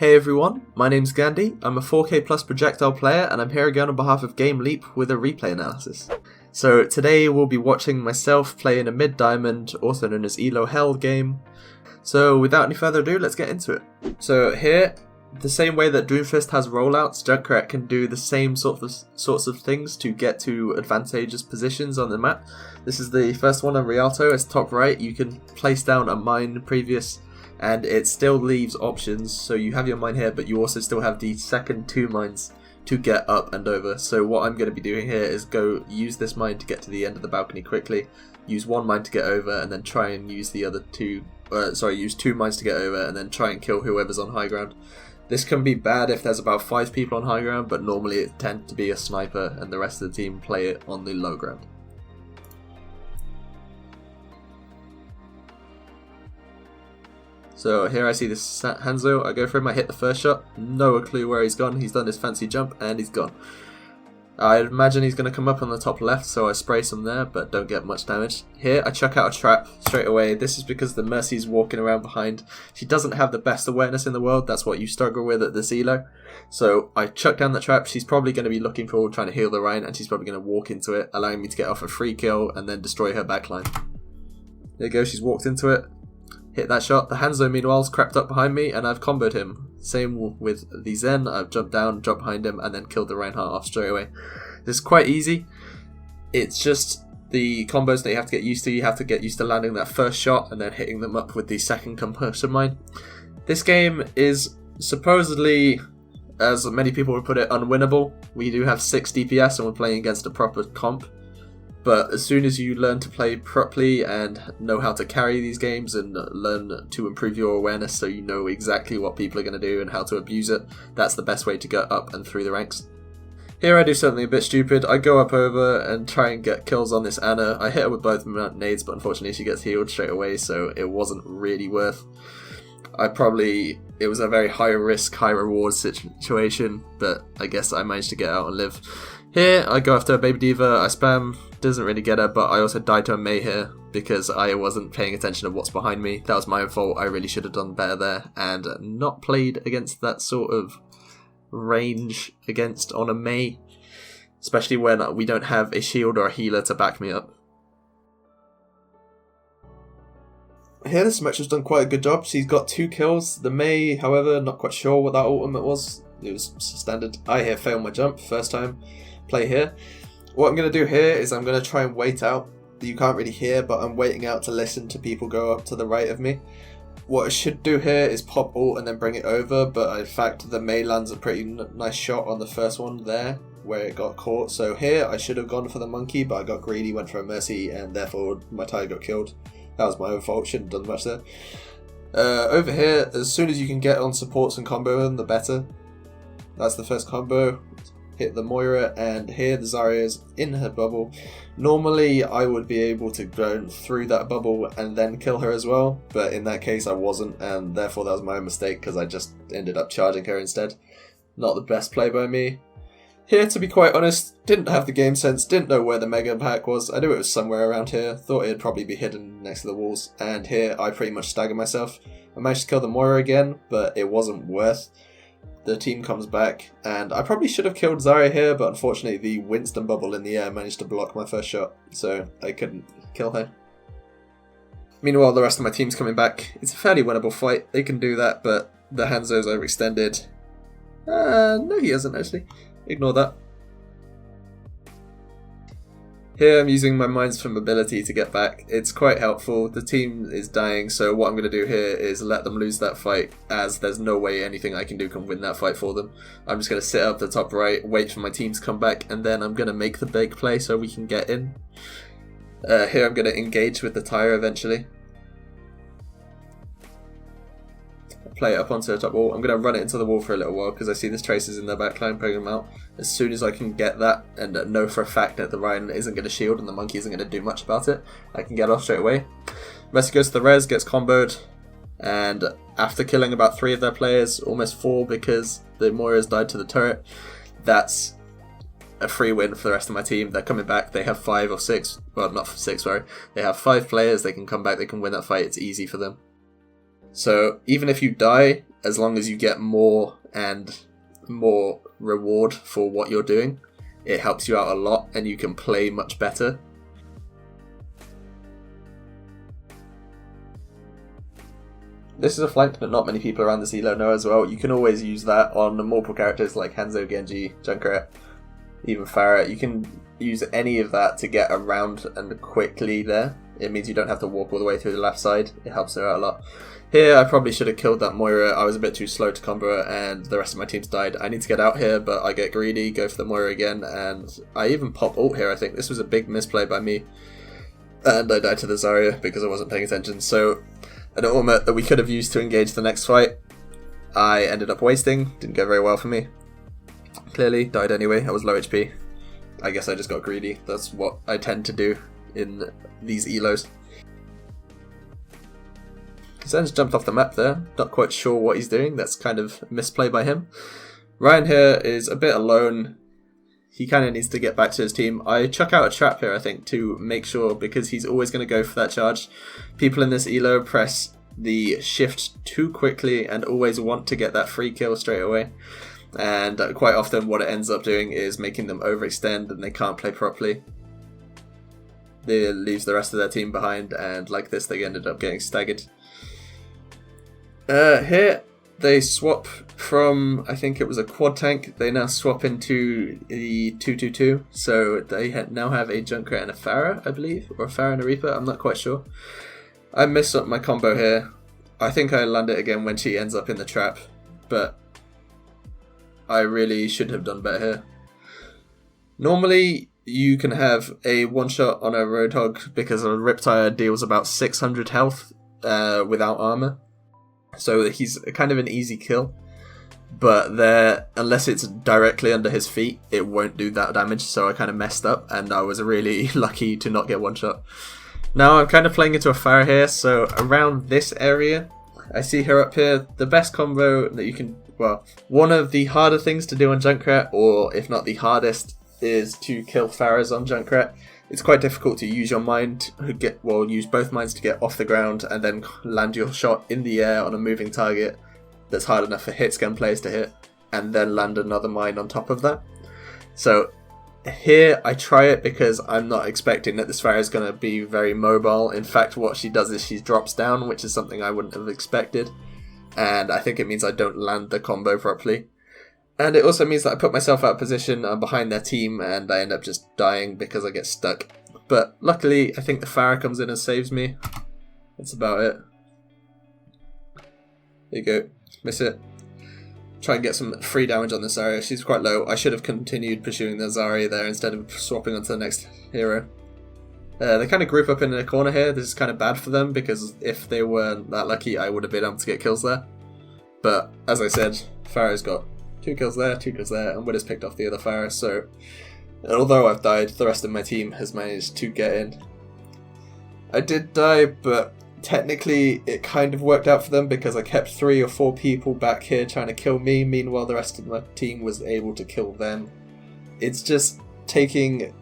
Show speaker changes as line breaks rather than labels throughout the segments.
Hey everyone, my name's Gandy, I'm a 4K plus projectile player and I'm here again on behalf of Game Leap with a replay analysis. So today we'll be watching myself play in a mid-diamond, also known as ELO Hell game. So without any further ado, let's get into it. So here, the same way that Doomfist has rollouts, Junkrat can do the same sorts of things to get to advantageous positions on the map. This is the first one on Rialto, it's top right. You can place down a mine previous and it still leaves options, so you have your mine here, but you also still have the second two mines to get up and over. So what I'm going to be doing here is go use this mine to get to the end of the balcony quickly, use one mine to get over, and then try and use the other use two mines to get over, and then try and kill whoever's on high ground. This can be bad if there's about 5 people on high ground, but normally it tends to be a sniper and the rest of the team play it on the low ground. So here I see this Hanzo, I go for him, I hit the first shot, no clue where he's gone, he's done his fancy jump and he's gone. I imagine he's going to come up on the top left, so I spray some there, but don't get much damage. Here I chuck out a trap straight away. This is because the Mercy's walking around behind. She doesn't have the best awareness in the world, that's what you struggle with at this ELO. So I chuck down the trap, she's probably going to be looking for trying to heal the Rhine, and she's probably going to walk into it, allowing me to get off a free kill and then destroy her backline. There you go, she's walked into it. Hit that shot. The Hanzo meanwhile has crept up behind me and I've comboed him. Same with the Zen, I've jumped down, dropped behind him and then killed the Reinhardt off straight away. This is quite easy. It's just the combos that you have to get used to. You have to get used to landing that first shot and then hitting them up with the second combustion mine. This game is supposedly, as many people would put it, unwinnable. We do have 6 DPS and we're playing against a proper comp. But as soon as you learn to play properly and know how to carry these games and learn to improve your awareness so you know exactly what people are going to do and how to abuse it, that's the best way to get up and through the ranks. Here I do something a bit stupid. I go up over and try and get kills on this Anna. I hit her with both nades, but unfortunately she gets healed straight away, so it wasn't really worth. It was a very high risk, high reward situation, but I guess I managed to get out and live. Here I go after a Baby Diva, I spam, doesn't really get her, but I also died to a Mei here because I wasn't paying attention to what's behind me. That was my own fault, I really should have done better there and not played against that sort of range on a Mei, especially when we don't have a shield or a healer to back me up. Here the Symmetra's done quite a good job, she's got 2 kills. The Mei, however, not quite sure what that ultimate was. It was standard. I here failed my jump, first time play here. What I'm going to do here is I'm going to try and wait out. You can't really hear, but I'm waiting out to listen to people go up to the right of me. What I should do here is pop ult and then bring it over, but in fact the Mei lands a pretty nice shot on the first one there, where it got caught. So here I should have gone for the monkey, but I got greedy, went for a Mercy, and therefore my tie got killed. That was my own fault, shouldn't have done much there. Over here, as soon as you can get on supports and combo them, the better. That's the first combo. Hit the Moira, and here the Zarya is in her bubble. Normally I would be able to go through that bubble and then kill her as well, but in that case I wasn't, and therefore that was my own mistake because I just ended up charging her instead. Not the best play by me. Here, to be quite honest, didn't have the game sense, didn't know where the Mega Pack was. I knew it was somewhere around here, thought it'd probably be hidden next to the walls, and here I pretty much staggered myself. I managed to kill the Moira again, but it wasn't worth. The team comes back, and I probably should have killed Zarya here, but unfortunately the Winston bubble in the air managed to block my first shot, so I couldn't kill her. Meanwhile, the rest of my team's coming back. It's a fairly winnable fight, they can do that, but the Hanzo's overextended. No he hasn't actually, ignore that. Here I'm using my mines for mobility to get back. It's quite helpful. The team is dying, so what I'm going to do here is let them lose that fight, as there's no way anything I can do can win that fight for them. I'm just going to sit up the top right, wait for my team to come back, and then I'm going to make the big play so we can get in. Here I'm going to engage with the tire eventually. Play it up onto the top wall. I'm going to run it into the wall for a little while because I see this Tracer's in their backline, pulling them out. As soon as I can get that and know for a fact that the Ryan isn't going to shield and the monkey isn't going to do much about it, I can get off straight away. Messi goes to the res, gets comboed, and after killing about 3 of their players, almost 4 because the Moira's died to the turret, that's a free win for the rest of my team. They're coming back, they have 5 or 6, well not 6 sorry, they have 5 players, they can come back, they can win that fight, it's easy for them. So even if you die, as long as you get more and more reward for what you're doing, it helps you out a lot and you can play much better. This is a flank that not many people around this ELO know as well. You can always use that on multiple characters like Hanzo, Genji, Junkrat, even Pharah. You can use any of that to get around and quickly there. It means you don't have to walk all the way through the left side. It helps her out a lot. Here, I probably should have killed that Moira. I was a bit too slow to combo her, and the rest of my team's died. I need to get out here, but I get greedy, go for the Moira again, and I even pop ult here, I think. This was a big misplay by me. And I died to the Zarya because I wasn't paying attention. So, an ultimate that we could have used to engage the next fight, I ended up wasting. Didn't go very well for me. Clearly, died anyway. I was low HP. I guess I just got greedy. That's what I tend to do in these ELOs. Zen's jumped off the map there. Not quite sure what he's doing. That's kind of a misplay by him. Ryan here is a bit alone. He kind of needs to get back to his team. I chuck out a trap here, I think, to make sure, because he's always going to go for that charge. People in this ELO press the shift too quickly and always want to get that free kill straight away. And quite often what it ends up doing is making them overextend and they can't play properly. It leaves the rest of their team behind, and like this they ended up getting staggered. Here they swap from, I think it was a quad tank, they now swap into the 2-2-2, so they now have a Junkrat and a Pharah, I believe, or a Pharah and a Reaper, I'm not quite sure. I messed up my combo here. I think I land it again when she ends up in the trap, but I really should have done better here. Normally, you can have a one-shot on a Roadhog because a Riptire deals about 600 health without armor. So he's kind of an easy kill. But there, unless it's directly under his feet, it won't do that damage. So I kind of messed up and I was really lucky to not get one-shot. Now I'm kind of playing into a Pharah here. So around this area, I see her up here. The best combo that you can... Well, one of the harder things to do on Junkrat, or if not the hardest, is to kill Pharahs on Junkrat. It's quite difficult to use your mind, use both minds to get off the ground and then land your shot in the air on a moving target that's hard enough for hit-scan players to hit, and then land another mine on top of that. So here I try it because I'm not expecting that this Pharah is going to be very mobile. In fact, what she does is she drops down, which is something I wouldn't have expected. And I think it means I don't land the combo properly. And it also means that I put myself out of position, I'm behind their team, and I end up just dying because I get stuck. But luckily, I think the Pharah comes in and saves me. That's about it. There you go. Miss it. Try and get some free damage on this Zarya. She's quite low. I should have continued pursuing the Zarya there instead of swapping onto the next hero. They kind of group up in a corner here. This is kind of bad for them because if they weren't that lucky, I would have been able to get kills there. But as I said, Pharah's got 2 kills there, 2 kills there, and Widow's picked off the other Pharah. So although I've died, the rest of my team has managed to get in. I did die, but technically it kind of worked out for them because I kept 3 or 4 people back here trying to kill me. Meanwhile, the rest of my team was able to kill them. It's just taking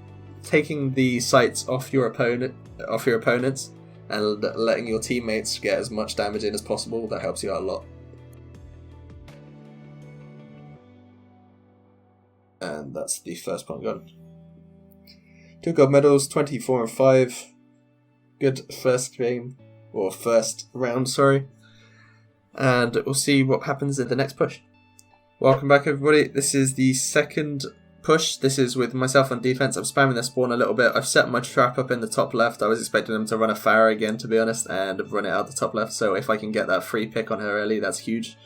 the sights off your opponents and letting your teammates get as much damage in as possible. That helps you out a lot. And that's the first point gone. 2 gold medals, 24 and 5. Good first game, or first round, sorry. And we'll see what happens in the next push. Welcome back, everybody. This is the second push. This is with myself on defense. I'm spamming their spawn a little bit. I've set my trap up in the top left. I was expecting them to run a Pharah again, to be honest, and run it out the top left. So if I can get that free pick on her early, that's huge.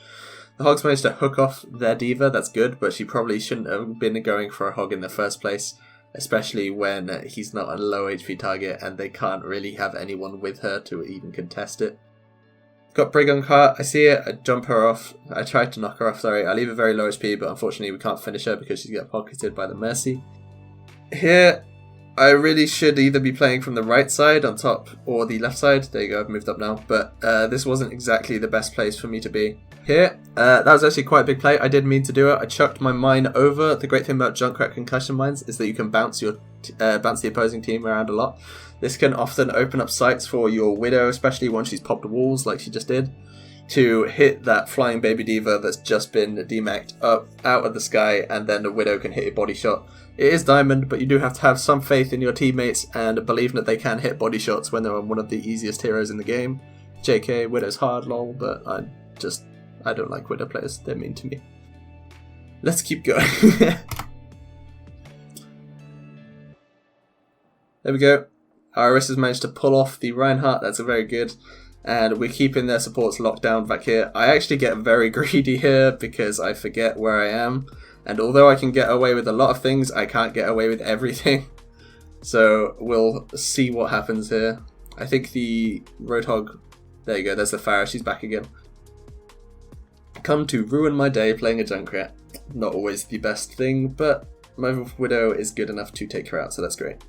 The Hogs managed to hook off their diva. That's good, but she probably shouldn't have been going for a Hog in the first place, especially when he's not a low HP target and they can't really have anyone with her to even contest it. Got Brig on cart. I see it. I jump her off. I tried to knock her off, sorry. I leave her very low HP, but unfortunately we can't finish her because she's get pocketed by the Mercy. Here, I really should either be playing from the right side on top or the left side. There you go, I've moved up now. But this wasn't exactly the best place for me to be. Here, that was actually quite a big play. I didn't mean to do it. I chucked my mine over. The great thing about Junkrat concussion mines is that you can bounce the opposing team around a lot. This can often open up sights for your Widow, especially once she's popped walls like she just did. to hit that flying baby diva that's just been demacked up out of the sky, and then the Widow can hit a body shot. It is diamond, but you do have to have some faith in your teammates and believe that they can hit body shots when they're on one of the easiest heroes in the game. JK, Widow's hard, lol, but I don't like Widow players, they're mean to me. Let's keep going. There we go. Iris has managed to pull off the Reinhardt, that's a very good. And we're keeping their supports locked down back here. I actually get very greedy here because I forget where I am. And although I can get away with a lot of things, I can't get away with everything. So we'll see what happens here. I think the Roadhog... There you go, there's the Pharah, she's back again. Come to ruin my day playing a Junkrat. Not always the best thing, but my Widow is good enough to take her out, so that's great.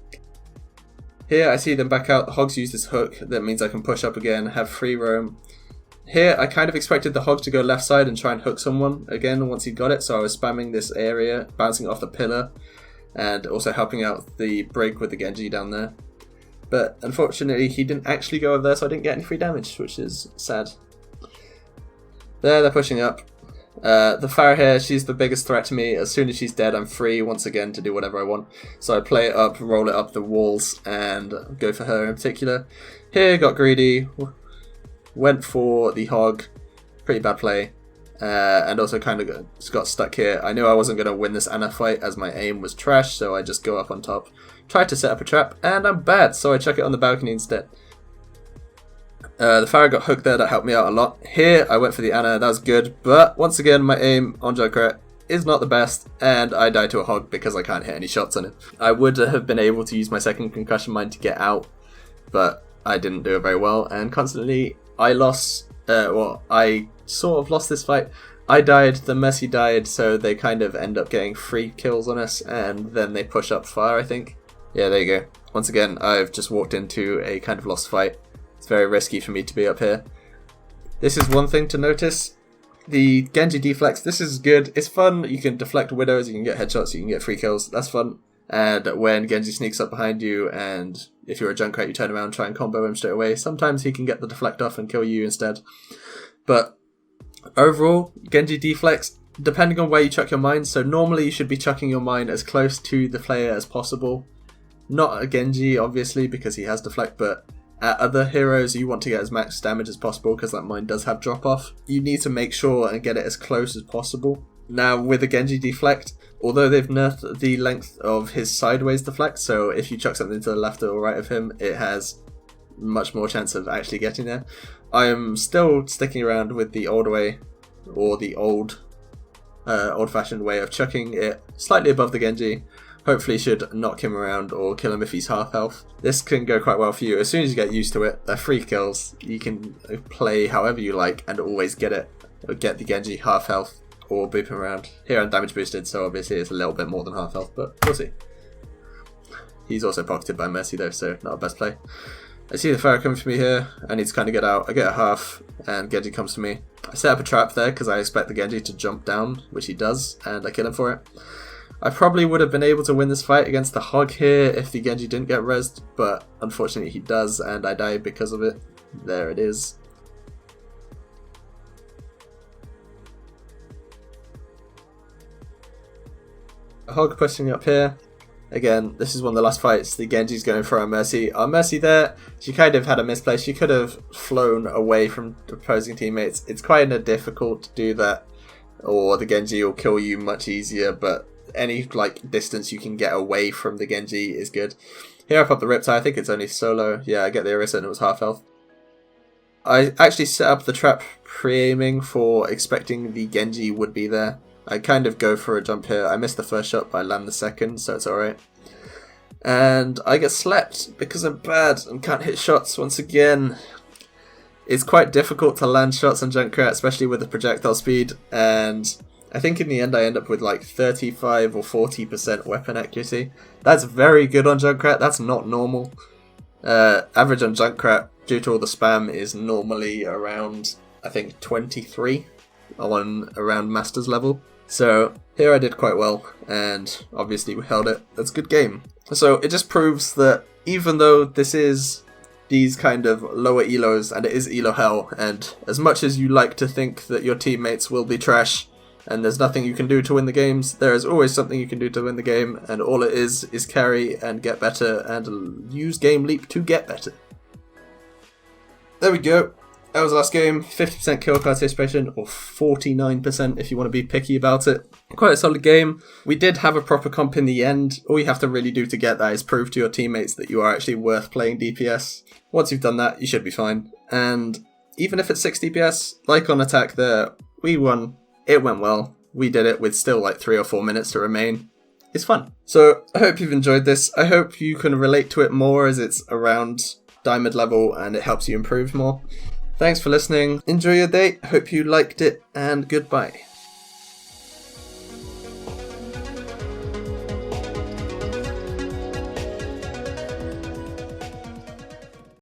Here I see them back out, the Hogs use this hook, that means I can push up again, have free roam. Here I kind of expected the Hog to go left side and try and hook someone again once he got it, so I was spamming this area, bouncing off the pillar, and also helping out the Brig with the Genji down there. But unfortunately he didn't actually go over there, so I didn't get any free damage, which is sad. There, they're pushing up. The Pharah here, she's the biggest threat to me. As soon as she's dead, I'm free once again to do whatever I want. So I play it up, roll it up the walls, and go for her in particular. Here, got greedy, went for the Hog, pretty bad play, and also kind of got stuck here. I knew I wasn't going to win this Ana fight as my aim was trash, so I just go up on top, try to set up a trap, and I'm bad, so I chuck it on the balcony instead. The Pharah got hooked there, that helped me out a lot. Here, I went for the Ana, that was good, but once again, my aim on Junkrat is not the best, and I die to a Hog because I can't hit any shots on it. I would have been able to use my second concussion mine to get out, but I didn't do it very well, and constantly I lost, I sort of lost this fight. I died, the Mercy died, so they kind of end up getting free kills on us, and then they push up fire, I think. Yeah, there you go. Once again, I've just walked into a kind of lost fight. It's very risky for me to be up here. This is one thing to notice. The Genji deflects, this is good. It's fun. You can deflect Widows, you can get headshots, you can get free kills. That's fun. And when Genji sneaks up behind you, and if you're a Junkrat, you turn around and try and combo him straight away. Sometimes he can get the deflect off and kill you instead. But overall, Genji deflects, depending on where you chuck your mine. So normally you should be chucking your mine as close to the player as possible. Not a Genji, obviously, because he has deflect, but at other heroes, you want to get as max damage as possible because that mine does have drop off. You need to make sure and get it as close as possible. Now, with a Genji deflect, although they've nerfed the length of his sideways deflect, so if you chuck something to the left or right of him, it has much more chance of actually getting there. I am still sticking around with the old way, or the old-fashioned way of chucking it slightly above the Genji. Hopefully should knock him around or kill him if he's half health. This can go quite well for you. As soon as you get used to it, they're free kills. You can play however you like and always get the Genji half health or boop him around. Here I'm damage boosted, so obviously it's a little bit more than half health, but we'll see. He's also pocketed by Mercy though, so not a best play. I see the Pharah coming for me here. I need to kind of get out. I get a half, and Genji comes to me. I set up a trap there because I expect the Genji to jump down, which he does, and I kill him for it. I probably would have been able to win this fight against the Hog here if the Genji didn't get rezzed, but unfortunately he does, and I die because of it. There it is. A Hog pushing up here. Again, this is one of the last fights. The Genji's going for our Mercy. Our Mercy there, she kind of had a misplay. She could have flown away from opposing teammates. It's kind of difficult to do that, or the Genji will kill you much easier, but any distance you can get away from the Genji is good. Here I pop the Riptide. I think it's only solo. Yeah, I get the Orisa and it was half health. I actually set up the trap pre-aiming for expecting the Genji would be there. I kind of go for a jump here. I missed the first shot, but I land the second, so it's alright. And I get slept because I'm bad and can't hit shots once again. It's quite difficult to land shots on Junkrat, especially with the projectile speed, and I think in the end I end up with 35 or 40% weapon accuracy. That's very good on Junkrat, that's not normal. Average on Junkrat, due to all the spam, is normally around, I think, 23 on around Master's level. So here I did quite well, and obviously we held it. That's a good game. So it just proves that even though this is these kind of lower elos, and it is elo hell, and as much as you like to think that your teammates will be trash and there's nothing you can do to win the games, there is always something you can do to win the game, and all it is carry and get better and use Game Leap to get better. There we go. That was the last game. 50% kill participation, or 49% if you want to be picky about it. Quite a solid game. We did have a proper comp in the end. All you have to really do to get that is prove to your teammates that you are actually worth playing DPS. Once you've done that, you should be fine. And even if it's 6 DPS, like on attack there, we won. It went well. We did it with still like 3 or 4 minutes to remain. It's fun. So I hope you've enjoyed this. I hope you can relate to it more as it's around diamond level and it helps you improve more. Thanks for listening. Enjoy your day. Hope you liked it, and goodbye.